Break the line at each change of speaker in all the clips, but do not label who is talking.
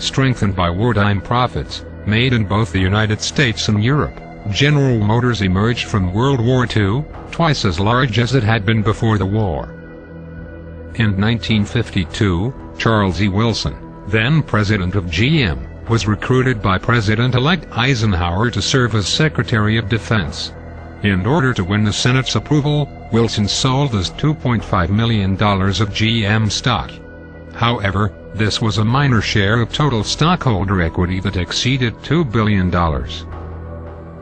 strengthened by wartime profits, made in both the United States and Europe, General Motors emerged from World War II, twice as large as it had been before the war. In 1952, Charles E. Wilson, then president of GM, was recruited by President-elect Eisenhower to serve as Secretary of Defense. In order to win the Senate's approval, Wilson sold his $2.5 million of GM stock. However, this was a minor share of total stockholder equity that exceeded $2 billion.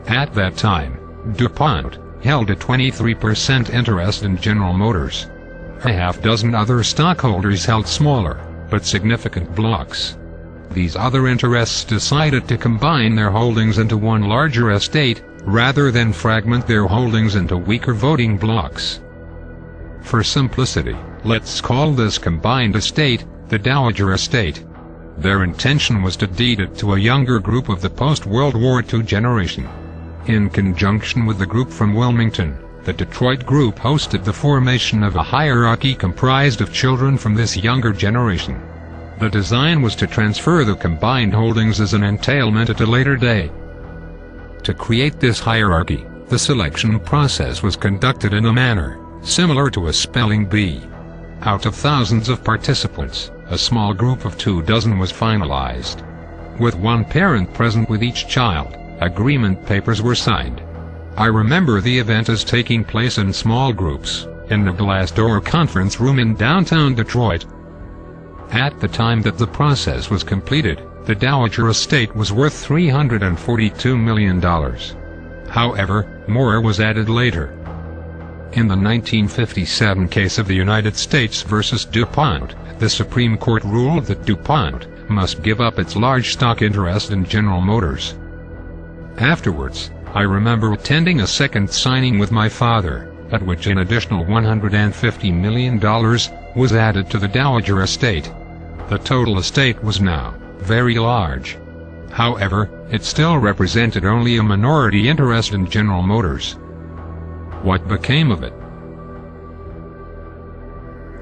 At that time, DuPont held a 23% interest in General Motors. A half-dozen other stockholders held smaller, but significant blocks. These other interests decided to combine their holdings into one larger estate, rather than fragment their holdings into weaker voting blocks. For simplicity, let's call this combined estate the Dowager Estate. Their intention was to deed it to a younger group of the post-World War II generation. In conjunction with the group from Wilmington, the Detroit group hosted the formation of a hierarchy comprised of children from this younger generation. The design was to transfer the combined holdings as an entailment at a later date. To create this hierarchy, the selection process was conducted in a manner similar to a spelling bee. Out of thousands of participants, a small group of 24 was finalized. With one parent present with each child, agreement papers were signed. I remember the event as taking place in small groups, in the glass-door conference room in downtown Detroit. At the time that the process was completed, the Dowager Estate was worth $342 million. However, more was added later. In the 1957 case of the United States versus DuPont, the Supreme Court ruled that DuPont must give up its large stock interest in General Motors. Afterwards, I remember attending a second signing with my father, at which an additional $150 million was added to the Dowager Estate. The total estate was now very large. However, it still represented only a minority interest in General Motors. What became of it?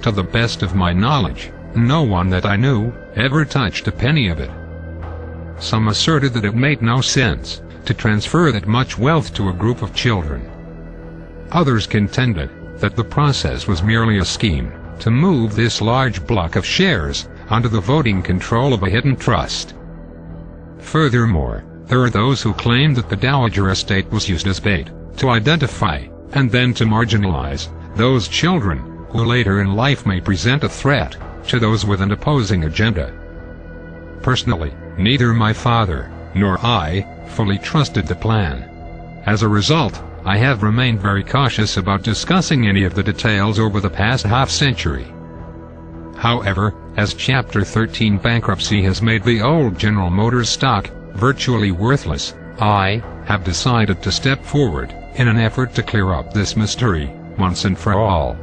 To the best of my knowledge, no one that I knew ever touched a penny of it. Some asserted that it made no sense to transfer that much wealth to a group of children. Others contended that the process was merely a scheme to move this large block of shares under the voting control of a hidden trust. Furthermore, there are those who claim that the Dowager Estate was used as bait to identify, and then to marginalize, those children who later in life may present a threat to those with an opposing agenda. Personally, neither my father nor I fully trusted the plan. As a result, I have remained very cautious about discussing any of the details over the past half-century. However, as Chapter 13 bankruptcy has made the old General Motors stock virtually worthless, I have decided to step forward in an effort to clear up this mystery once and for all.